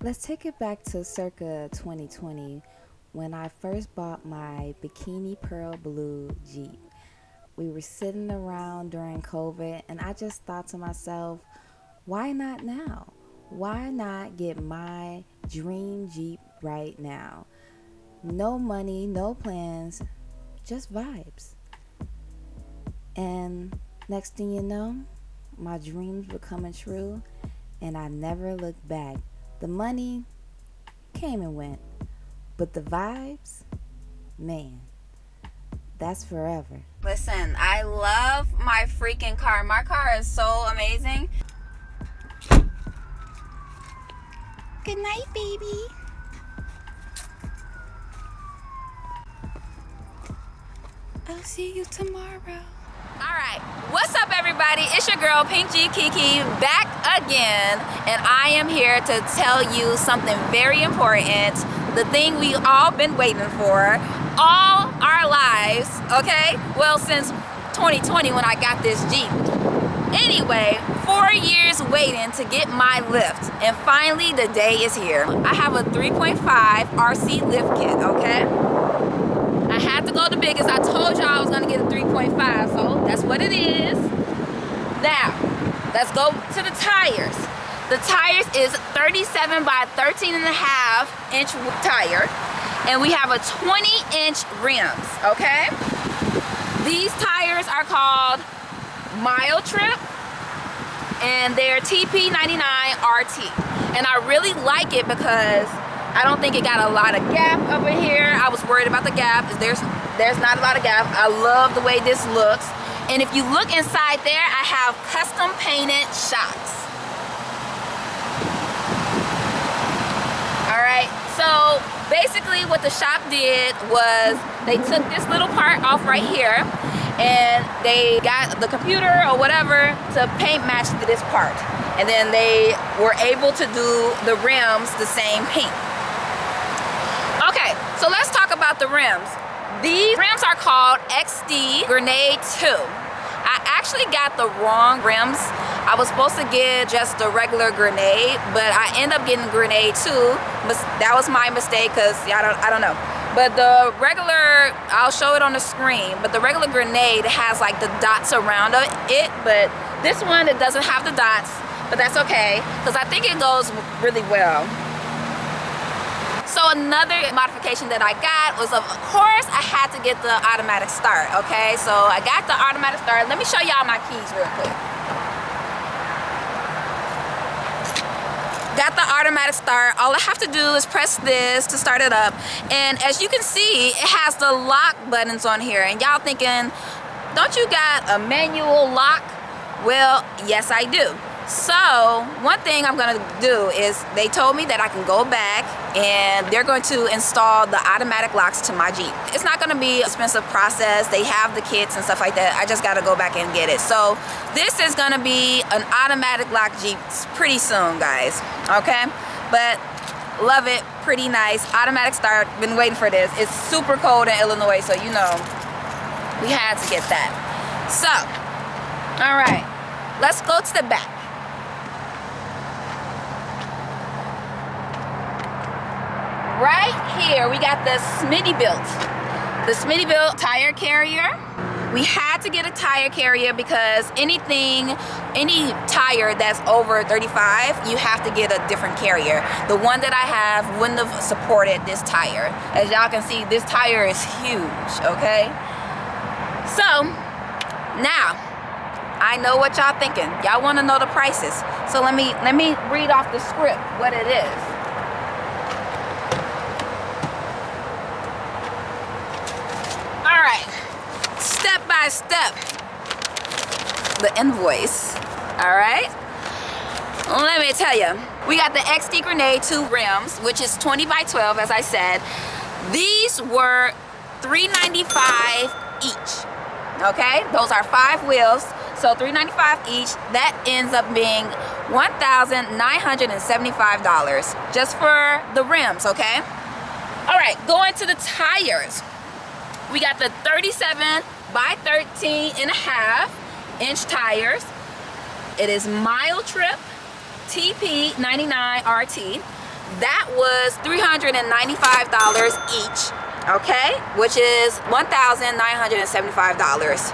Let's take it back to circa 2020 when I first bought my Bikini Pearl Blue Jeep. We were sitting around during COVID, and I just thought to myself, why not now? Why not get my dream Jeep right now? No money, no plans, just vibes. And next thing you know, my dreams were coming true, and I never looked back. The money came and went, but the vibes, man, that's forever. Listen, I love my freaking car. My car is so amazing. Good night, baby. I'll see you tomorrow. Alright, what's up everybody? It's your girl Pink G Kiki back again, and I am here to tell you something very important, the thing we all been waiting for all our lives, okay? Well, since 2020 when I got this Jeep. Anyway, 4 years waiting to get my lift, and finally the day is here. I have a 3.5 RC lift kit, okay? I had to go the biggest. I told y'all I was gonna get a 3.5, so that's what it is. Now, let's go to the tires. The tires is 37 by 13 and a half inch tire, and we have a 20-inch rims, okay? These tires are called Mile Trip, and they're TP99RT. And I really like it because I don't think it got a lot of gap over here. I was worried about the gap. There's not a lot of gap. I love the way this looks. And if you look inside there, I have custom painted shocks. All right, so basically what the shop did was they took this little part off right here, and they got the computer or whatever to paint match to this part. And then they were able to do the rims the same paint. Okay, so let's talk about the rims. These rims are called XD Grenade 2. I actually got the wrong rims. I was supposed to get just the regular Grenade, but I ended up getting Grenade 2. That was my mistake because I don't know. But the regular, I'll show it on the screen, but the regular Grenade has like the dots around it, but this one, it doesn't have the dots, but that's okay because I think it goes really well. So another modification that I got was, of course, I had to get the automatic start, okay? So I got the automatic start. Let me show y'all my keys real quick. Got the automatic start. All I have to do is press this to start it up. And as you can see, it has the lock buttons on here. And y'all thinking, don't you got a manual lock? Well, yes, I do. So one thing I'm gonna do is they told me that I can go back and they're going to install the automatic locks to my Jeep. It's not gonna be an expensive process. They have the kits and stuff like that. I just gotta go back and get it. So this is gonna be an automatic lock Jeep pretty soon, guys, okay? But love it, pretty nice. Automatic start, been waiting for this. It's super cold in Illinois, so you know, we had to get that. So, all right, let's go to the back. Right here, we got the Smittybilt. The Smittybilt tire carrier. We had to get a tire carrier because any tire that's over 35, you have to get a different carrier. The one that I have wouldn't have supported this tire. As y'all can see, this tire is huge, okay? So, now, I know what y'all thinking. Y'all wanna know the prices. So let me read off the script, what it is. Step by step, the invoice. All right, let me tell you, we got the XD Grenade 2 rims, which is 20 by 12, as I said. These were $395 each. Okay, those are 5 wheels, so $395 each. That ends up being $1,975 just for the rims. Okay. All right, going to the tires. We got the 37 by 13 and a half inch tires. It is Mile Trip TP99RT. that was $395 each, okay, which is $1,975.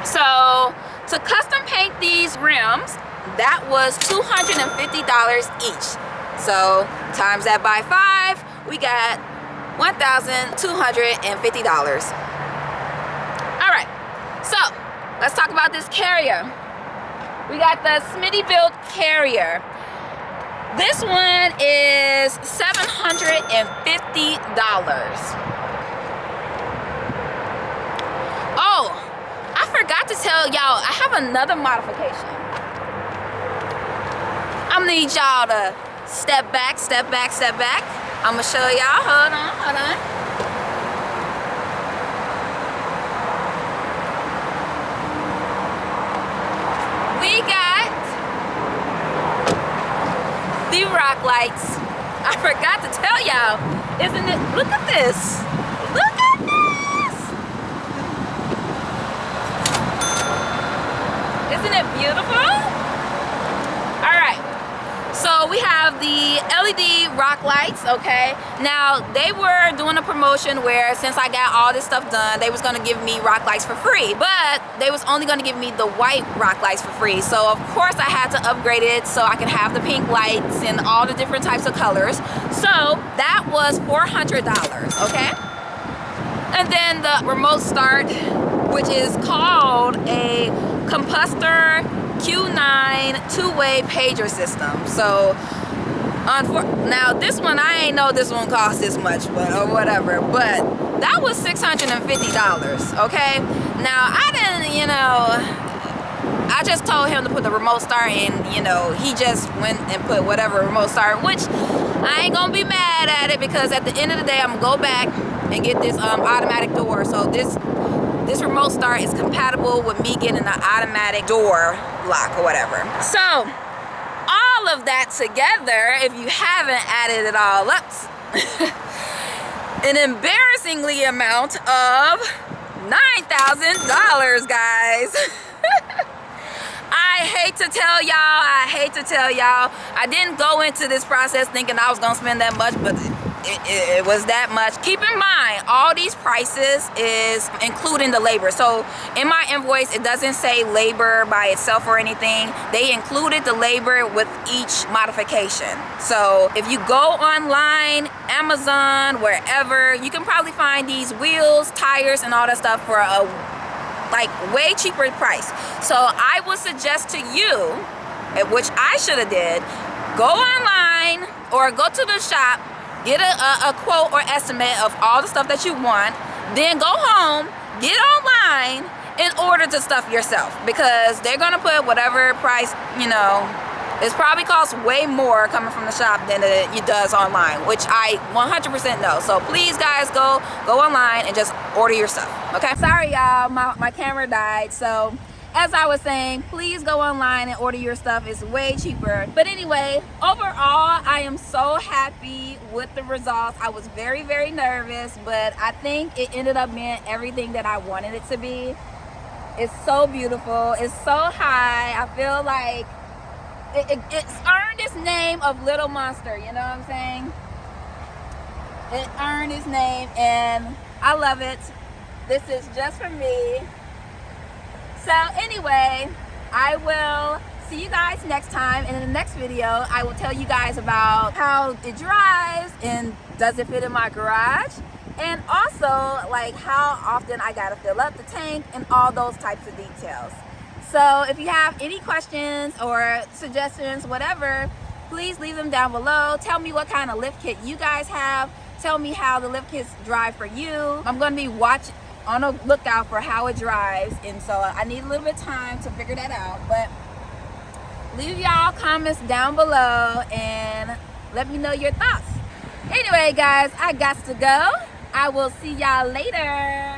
So to custom paint these rims, that was $250 each. So times that by 5, we got $1,250. All right, so let's talk about this Carrier. We got the Smittybilt Carrier. This one is $750. Oh, I forgot to tell y'all, I have another modification. I'm gonna need y'all to step back, step back, step back. I'm gonna show y'all, hold on, hold on. We got the rock lights. I forgot to tell y'all, isn't it? Look at this. Look at this. Isn't it beautiful? All right. So we have the LED rock lights, okay? Now, they were doing a promotion where since I got all this stuff done, they was gonna give me rock lights for free, but they was only gonna give me the white rock lights for free. So of course I had to upgrade it so I can have the pink lights and all the different types of colors. So that was $400, okay? And then the remote start, which is called a Compustor Q9 two-way pager system. So now this one, I ain't know this one cost this much, but or whatever, but that was $650, okay? Now I didn't, you know, I just told him to put the remote start in, you know, he just went and put whatever remote start, which I ain't gonna be mad at it because at the end of the day, I'm gonna go back and get this automatic door. So this remote start is compatible with me getting an automatic door lock or whatever. So all of that together, if you haven't added it all up, an embarrassingly amount of $9,000, guys. I hate to tell y'all, I didn't go into this process thinking I was gonna spend that much, but it was that much. Keep in mind, all these prices is including the labor. So in my invoice, it doesn't say labor by itself or anything. They included the labor with each modification. So if you go online, Amazon, wherever, you can probably find these wheels, tires, and all that stuff for a like way cheaper price. So I would suggest to you, which I should have did, go online or go to the shop, get a quote or estimate of all the stuff that you want, then go home, get online, and order the stuff yourself, because they're gonna put whatever price, you know, it probably costs way more coming from the shop than it does online, which I 100% know. So please guys, go online and just order your stuff, okay? Sorry y'all, my camera died. So as I was saying, please go online and order your stuff. It's way cheaper. But anyway, overall, I am so happy with the results. I was very, very nervous, but I think it ended up being everything that I wanted it to be. It's so beautiful. It's so high. I feel like it's earned its name of Little Monster, you know what I'm saying? It earned its name, and I love it. This is just for me. So anyway, I will see you guys next time, and in the next video I will tell you guys about how it drives and does it fit in my garage, and also like how often I gotta fill up the tank and all those types of details. So if you have any questions or suggestions, whatever, please leave them down below. Tell me what kind of lift kit you guys have. Tell me how the lift kits drive for you. I'm gonna be on a lookout for how it drives, and so I need a little bit of time to figure that out. But leave y'all comments down below and let me know your thoughts. Anyway guys, I got to go. I will see y'all later.